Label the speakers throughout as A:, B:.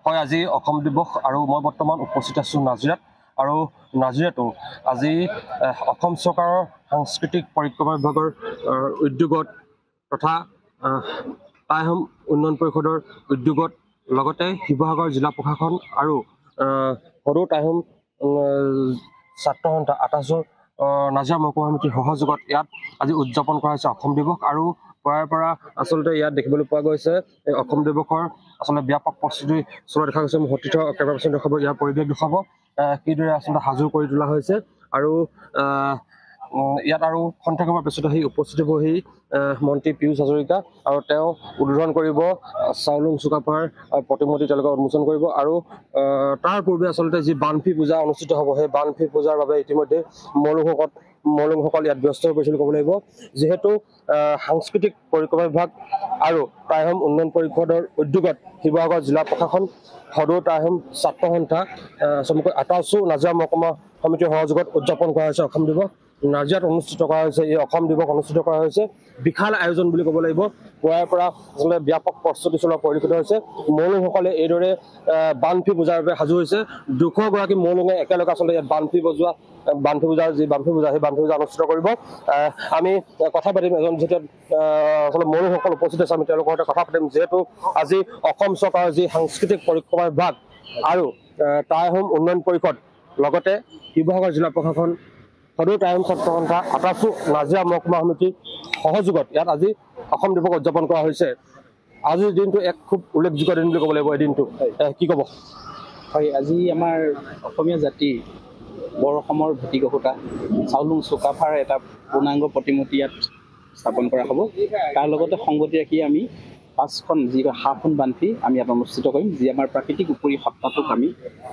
A: হয় আজি অসম দিৱস আৰু মই বৰ্তমান উপস্থিত আছোঁ নাজিৰাত আৰু নাজিৰাতো আজি অসম চৰকাৰৰ সাংস্কৃতিক পৰিক্ৰমা বিভাগৰ উদ্যোগত তথা টাই আহোম উন্নয়ন পৰিষদৰ উদ্যোগত লগতে শিৱসাগৰ জিলা প্ৰশাসন আৰু সদৌ টাই আহোম ছাত্ৰ সন্থা ২৮ নাজিৰা মহকুমা সমিতিৰ সহযোগত ইয়াত আজি উদযাপন কৰা হৈছে অসম দিৱস আৰু পৰাৰ পৰা আচলতে ইয়াত দেখিবলৈ পোৱা গৈছে এই অসম দিৱসৰ আচলতে ব্যাপক প্ৰস্তুতি চলোৱা দেখা গৈছে। সতীৰ্থ কেমেৰা পাৰ্চন দেখাব ইয়াৰ পৰিৱেশ দেখাব কিদৰে আচলতে সাজু কৰি তোলা হৈছে আৰু ইয়াত আৰু সন্ধিয়া সময়ৰ পিছতে সেই উপস্থিত হ'বহি মন্ত্ৰী পীয়ুষ হাজৰিকা আৰু তেওঁ উদ্বোধন কৰিব চাউলুং চুকাফাৰ প্ৰতিমূৰ্তি তেওঁলোকে উন্মোচন কৰিব আৰু তাৰ পূৰ্বে আচলতে যি বানফি পূজা অনুষ্ঠিত হ'ব সেই বানফি পূজাৰ বাবে ইতিমধ্যে মৌলুংসকল ইয়াত ব্যস্ত হৈ পৰিছিল ক'ব লাগিব। যিহেতু সাংস্কৃতিক পৰিক্ৰমা বিভাগ আৰু টাই আহোম উন্নয়ন পৰিষদৰ উদ্যোগত শিৱসাগৰ জিলা প্ৰশাসন সদৌ টাই আহোম ছাত্ৰ সন্থা চমুকৈ ২৮ নাজিৰা মহকুমা সমিতিৰ সহযোগত উদযাপন কৰা হৈছে অসম দিৱস। নাজিৰাত অনুষ্ঠিত কৰা হৈছে এই অসম দিৱস অনুষ্ঠিত কৰা হৈছে বিশাল আয়োজন বুলি ক'ব লাগিব। পুৱাৰ পৰা আচলতে ব্যাপক প্ৰস্তুতি চলোৱা পৰিলক্ষিত হৈছে। মৌলুংসকলে এইদৰে বানফি পূজাৰ বাবে সাজু হৈছে। ২০০ গৰাকী মৌলুঙে একেলগে আচলতে ইয়াত বানফি পূজাৰ যি বানফি পূজা সেই বানফি পূজা অনুষ্ঠিত কৰিব। আমি কথা পাতিম এজন যেতিয়া আচলতে মৌলুংসকল উপস্থিত আছে আমি তেওঁলোকৰ সৈতে কথা পাতিম। যিহেতু আজি অসম চৰকাৰৰ যি সাংস্কৃতিক পৰিক্ৰমা বিভাগ আৰু টাই আহোম উন্নয়ন পৰিষদ লগতে শিৱসাগৰ জিলা প্ৰশাসন সদৌ টাই আহোম ছাত্ৰ সন্থা ২৮ নাজিৰা মহকুমা সমিতিৰ সহযোগত ইয়াত আজি অসম দিৱস উদযাপন কৰা হৈছে। আজিৰ দিনটো এক খুব উল্লেখযোগ্য দিন বুলি ক'ব লাগিব। এই দিনটো কি ক'ব?
B: হয়, আজি আমাৰ অসমীয়া জাতিৰ বৰ অসমৰ ভেটিকসূতা চাউলুং চুকাফাৰ এটা পূৰ্ণাংগ প্ৰতিমূৰ্তি ইয়াত স্থাপন কৰা হ'ব। তাৰ লগতে সংগতি ৰাখি আমি ৫খন যি হাফখন বানফি আমি ইয়াত অনুষ্ঠিত কৰিম, যি আমাৰ প্ৰাকৃতিক উপৰি সত্তাটোক আমি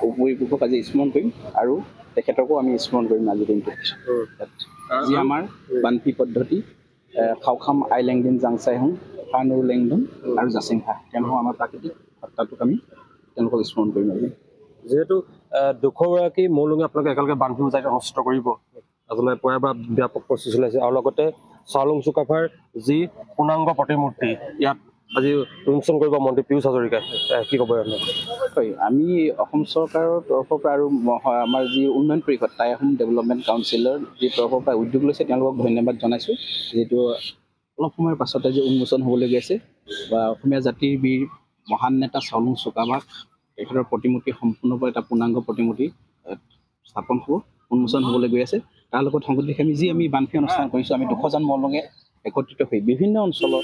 B: উপৰিপূৰ্বক আজি স্মৰণ কৰিম আৰু তেখেতকো আমি স্মৰণ কৰিম আজিৰ দিনটোত। যি আমাৰ বানফি পদ্ধতি খাওখাম আইলেংদিন জাংচাইহোং কানুৰ লেংডুং আৰু জাচিংহা তেওঁলোকক আমাৰ প্ৰাকৃতিক সত্তাটোক আমি তেওঁলোকক স্মৰণ কৰিম। আজি
A: যিহেতু ২০০ গৰাকী মৌলুঙে আপোনালোকে একেলগে বানফি পূজা অনুষ্ঠিত কৰিব আচলতে পুৱাৰ পৰা ব্যাপক প্ৰস্তুতি চলাইছে আৰু লগতে চাউলুং চুকাফাৰ যি পূৰ্ণাংগ প্ৰতিমূৰ্তি ইয়াত আজি উন্মোচন কৰিব মন্ত্ৰী পীয়ুষ হাজৰিকাই কি ক'ব?
B: হয়, আমি অসম চৰকাৰৰ তৰফৰ পৰা আৰু আমাৰ যি উন্নয়ন পৰিষদ টাই আহোম ডেভেলপমেণ্ট কাউন্সিলৰ যি তৰফৰ পৰা উদ্যোগ লৈছে তেওঁলোকক ধন্যবাদ জনাইছোঁ। যিহেতু অলপ সময়ৰ পাছতে যে উন্মোচন হ'বলৈ গৈছে বা অসমীয়া জাতিৰ বীৰ মহান নেতা চাউলুং চুকাফাক তেখেতৰ প্ৰতিমূৰ্তি সম্পূৰ্ণৰূপে এটা পূৰ্ণাংগ প্ৰতিমূৰ্তি স্থাপন হ'ব উন্মোচন হ'বলৈ গৈ আছে। তাৰ লগত সংগতি ৰাখি আমি বানফি অনুষ্ঠান কৰিছোঁ। আমি ২০০জন মৌলুঙে একত্ৰিত হৈ বিভিন্ন অঞ্চলৰ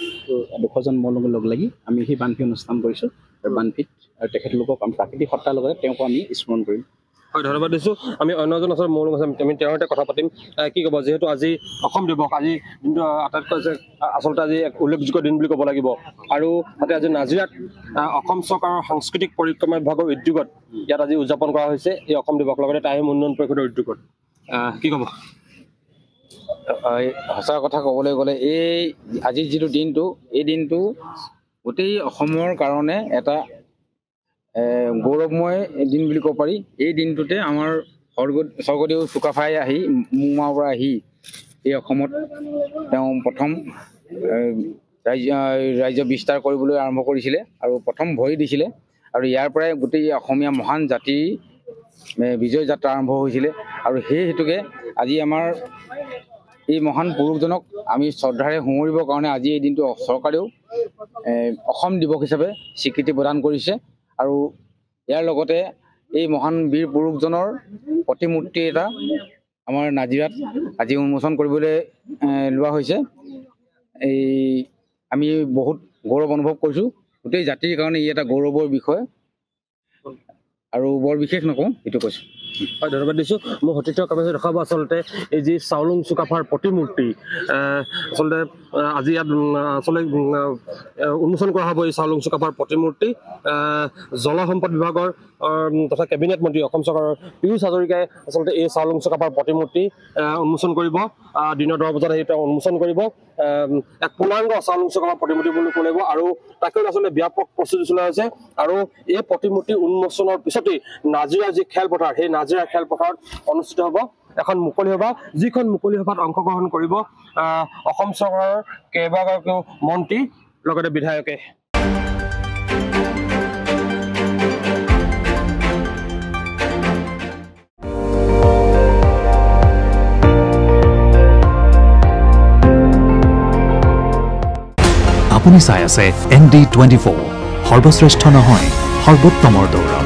B: ২০০জন মৌলুঙে লগ লাগি আমি সেই বানফি অনুষ্ঠান কৰিছোঁ আৰু বানফিত আৰু তেখেতলোকক আমি প্ৰাকৃতিক সত্তাৰ লগতে তেওঁকো আমি স্মৰণ কৰিম।
A: হয়, ধন্যবাদ দিছোঁ। আমি অন্য এজন আচলতে মৌলুং আছে আমি তেওঁৰ সৈতে কথা পাতিম। কি ক'ব? যিহেতু আজি অসম দিৱস আজি দিনটো আটাইতকৈ আচলতে আজি এক উল্লেখযোগ্য দিন বুলি ক'ব লাগিব আৰু তাতে আজি নাজিৰাত অসম চৰকাৰৰ সাংস্কৃতিক পৰিক্ৰমা বিভাগৰ উদ্যোগত ইয়াত আজি উদযাপন কৰা হৈছে এই অসম দিৱস লগতে টাই আহোম উন্নয়ন পৰিষদৰ উদ্যোগত কি ক'ব?
C: সঁচা কথা ক'বলৈ গ'লে এই আজিৰ যিটো দিনটো এই দিনটো গোটেই অসমৰ কাৰণে এটা গৌৰৱময় দিন বুলি ক'ব পাৰি। এই দিনটোতে আমাৰ স্বৰ্গদেউ চুকাফাই আহি মুমাৰ পৰা আহি এই অসমত তেওঁ প্ৰথম ৰাজ্য বিস্তাৰ কৰিবলৈ আৰম্ভ কৰিছিলে আৰু প্ৰথম ভৰি দিছিলে আৰু ইয়াৰ পৰাই গোটেই অসমীয়া মহান জাতিৰ বিজয় যাত্ৰা আৰম্ভ হৈছিলে আৰু সেই হেতুকে আজি আমাৰ এই মহান পুৰুষজনক আমি শ্ৰদ্ধাৰে সুঁৱৰিবৰ কাৰণে আজি এই দিনটো চৰকাৰেও অসম দিৱস হিচাপে স্বীকৃতি প্ৰদান কৰিছে আৰু ইয়াৰ লগতে এই মহান বীৰ পুৰুষজনৰ প্ৰতিমূৰ্তি এটা আমাৰ নাজিৰাত আজি উন্মোচন কৰিবলৈ লোৱা হৈছে। এই আমি বহুত গৌৰৱ অনুভৱ কৰিছোঁ। গোটেই জাতিৰ কাৰণে ই এটা গৌৰৱৰ বিষয় আৰু বৰ বিশেষ নকওঁ এইটো কৈছোঁ।
A: হয়, ধন্যবাদ দিছোঁ। মোৰ সতীৰ্থ কামে দেখাব আচলতে এই যি চাউলুং চুকাফাৰ প্ৰতিমূৰ্তি আচলতে আজি ইয়াত আচলতে উন্মোচন কৰা হ'ব। এই চাউলুং চুকাফাৰ প্ৰতিমূৰ্তি জলসম্পদ বিভাগৰ তথা কেবিনেট মন্ত্ৰী অসম চৰকাৰৰ পীয়ুষ হাজৰিকাই আচলতে এই চাউলুং চুকাফাৰ প্ৰতিমূৰ্তি উন্মোচন কৰিব। দিনৰ 10 বজাত তেওঁ উন্মোচন কৰিব। এক পূৰ্ণাংগ চাউলুং চুকাফাৰ প্ৰতিমূৰ্তি বুলি ক'ব লাগিব আৰু তাকে আচলতে ব্যাপক প্ৰস্তুতি চলোৱা হৈছে আৰু এই প্ৰতিমূৰ্তি উন্মোচনৰ পিছতেই নাজিৰাৰ যি খেলপথাৰ সেই নাজিৰা খেলপথাৰত অনুষ্ঠিত হ'ব এখন মুকলি সভা, যিখন মুকলি সভাত অংশগ্ৰহণ কৰিব অসম চৰকাৰৰ কেইবাগৰাকীও মন্ত্ৰী লগতে বিধায়কে।
D: আপুনি চাই আছে ND24 সৰ্বশ্ৰেষ্ঠ নহয় সৰ্বোত্তমৰ দৌৰ